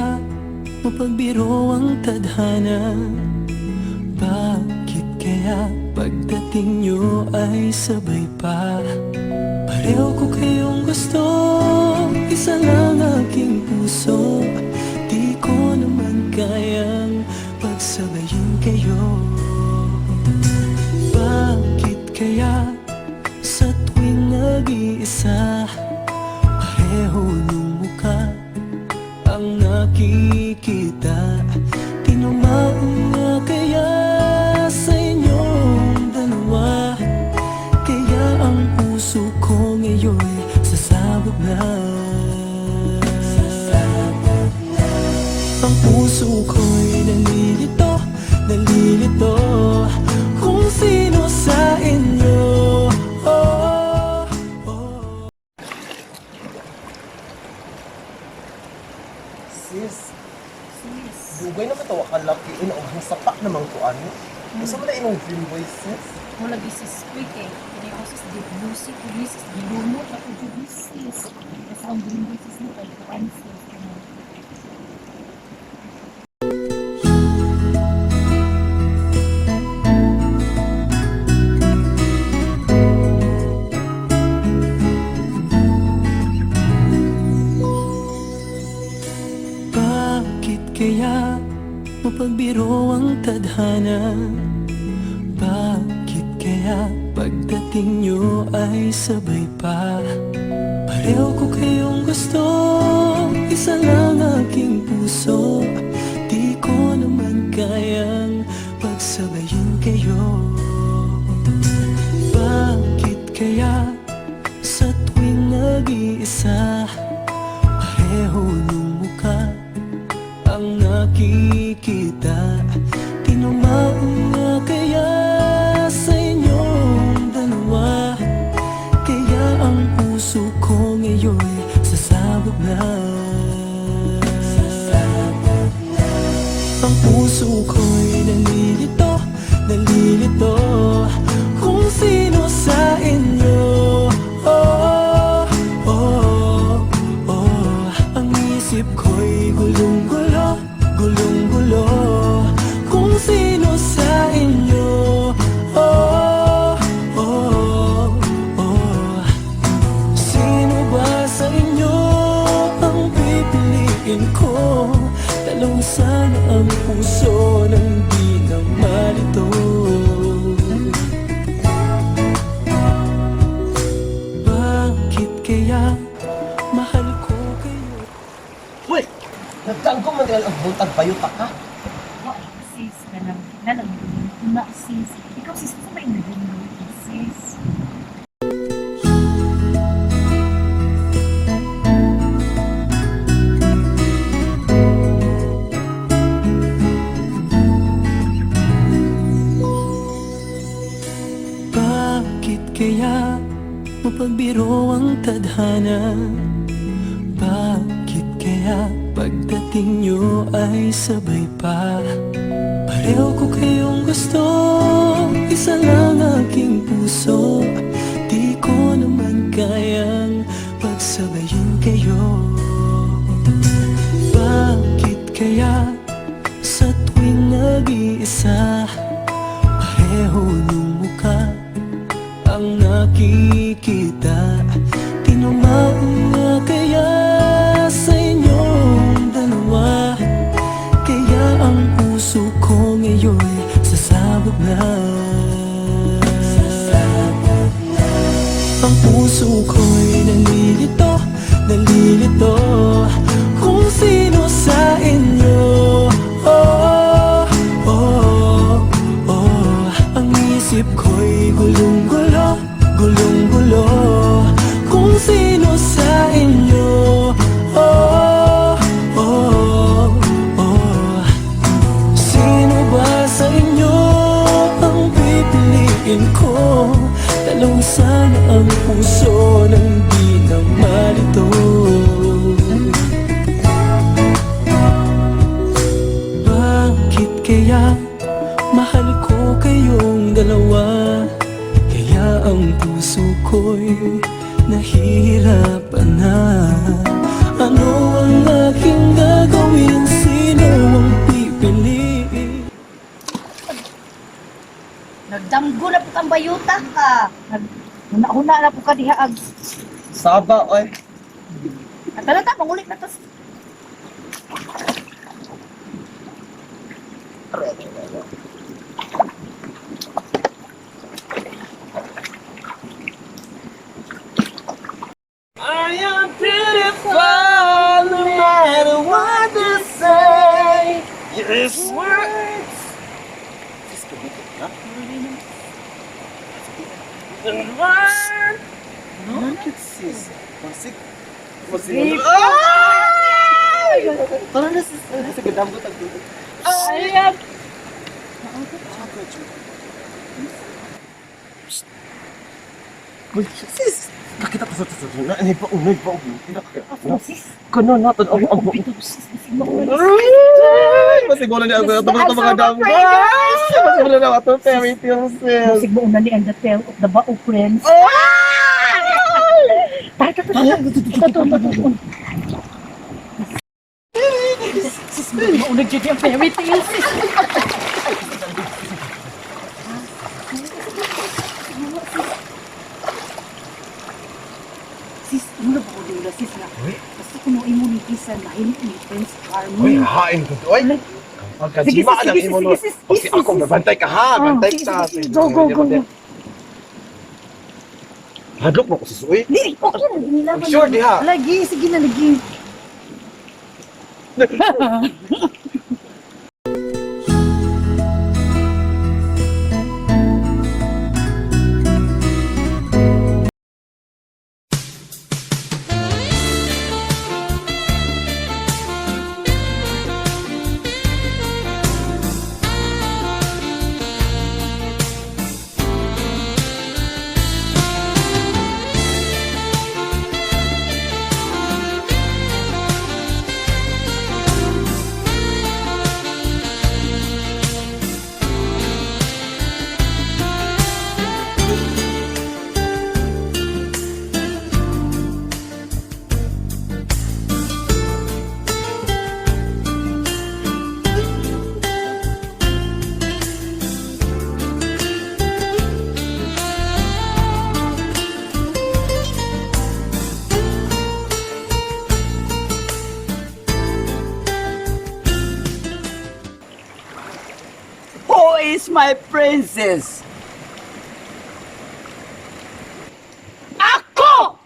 kaya mapagbiro ang tadhana? Bakit kaya pagdating nyo ay sabay pa? Pareho ko kayong gusto, isa lang aking puso. Di ko naman kayang pagsabayin kayo. Bakit kaya sa tuwing nag-iisa, pareho nung mukha ang nakikita? Tinamaan nga kaya sa inyong dalawa, kaya ang puso ko ngayon'y sasabog na. Ang puso ko'y nalilito, nalilito kung sino sa inyo. Sis, dugay naman tawa ka laki, ang sapak naman ko ano. Gusto mo na inong dream boy, sis? Mo lagi sis quick eh. Kaya ako sis di music, sis di lumot ako di sis. Kasi ang dream sis mo kay Francis. Bakit kaya mapagbiro ang tadhana? Bakit kaya pagdating nyo ay sabay pa? Pareho ko kayong gusto, isa lang aking puso. Di ko naman kayang pagsabayin kayo. Bakit kaya sa tuwing nag-iisa, pareho nung mukha ang nakikita? Tinamaan nga kaya sa inyong dalawa, kaya ang puso ko ngayon'y sasabog na. Ang puso ko'y nalilito, nalilito kung sino sa inyo. Ang isip ko'y gulong-gulo, gulong-gulo kung sino sa inyo. Sino ba sa inyo ang pipiliin ko? Talong sana ang puso nang di na malito. Bakit kaya mahal ko kayo? Uy! Nagtangko man ang buntag payuta ka. Wow, sis, nalang na sis. Ikaw sis, sa may naging sis. Bakit kaya mapagbiro ang tadhana? Bakit kaya pagdating nyo ay sabay pa? Pareho ko kayong gusto, isa lang aking puso. Di ko naman kayang pagsabayin kayo. Bakit kaya sa tuwing nag-iisa, pareho nung mukha ang nakikita? Tinamaan nga kaya sa inyong dalawa, kaya ang puso ko ngayon'y sasabog na. Ang puso ko'y nalilito, nalilito kung sino sa inyo. Ang isip ko'y gulong-gulo, gulong-gulo kung sino sa inyo. Sino ba sa inyo ang pipiliin ko? Talong sana ang puso nang di na malito. Bakit kaya mahal ko kayong dalawa? Kaya ang puso ko'y nahihirapan na. Ano ang aking gagawin Damgo na po kang bayuta ka. Huna-huna na po ka diha ag. Saba, oy. At talata, mangulit na to. I am beautiful no matter what they say. Yes, words. Sis, kabukit na. And words. Bakit, sis? Masig. Masig. Ay! Tara na, sis. Sige, damgo tagdudod. Ayan. Uy, sis. Kakita ko sa na. Ano pa, unay pa. Sis. Kano natin. Ang Pito, sis. Sis, makulit. Masigulan niya This ako. is the Tapos ito mga answer damgo. of prayers. Masigulan na ako. Fairy tale, sis. Musig mo una ni ang the tale of the Bao Friends. Tara. Sis, mauna dyan yung fairy tale, sis. Sis, ano na ba ko dula, sis na? Basta kung mo imo ni Isa na init ni Prince Uy, Charming. hain ko to. Uy, ang Sige, kajima sis, ng sige, imo sige, no. sis, Kasi sis, ako, sis. bantay ka ha. Bantay Sige, ka. sige, sige. Go. Hadlok mo ko sis. Uy. Dili, okay na, nilaban. I'm sure, diha. Lagi, sige na, lagi. Who is my princess? Ako!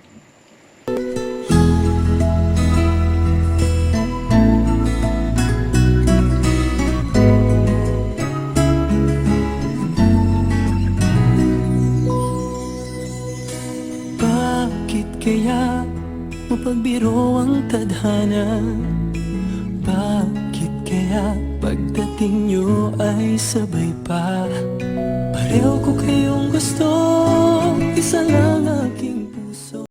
Bakit kaya mapagbiro ang tadhana? Bakit kaya pagdating nyo ay sabay pa? Pareho ko kayong gusto, isa lang ang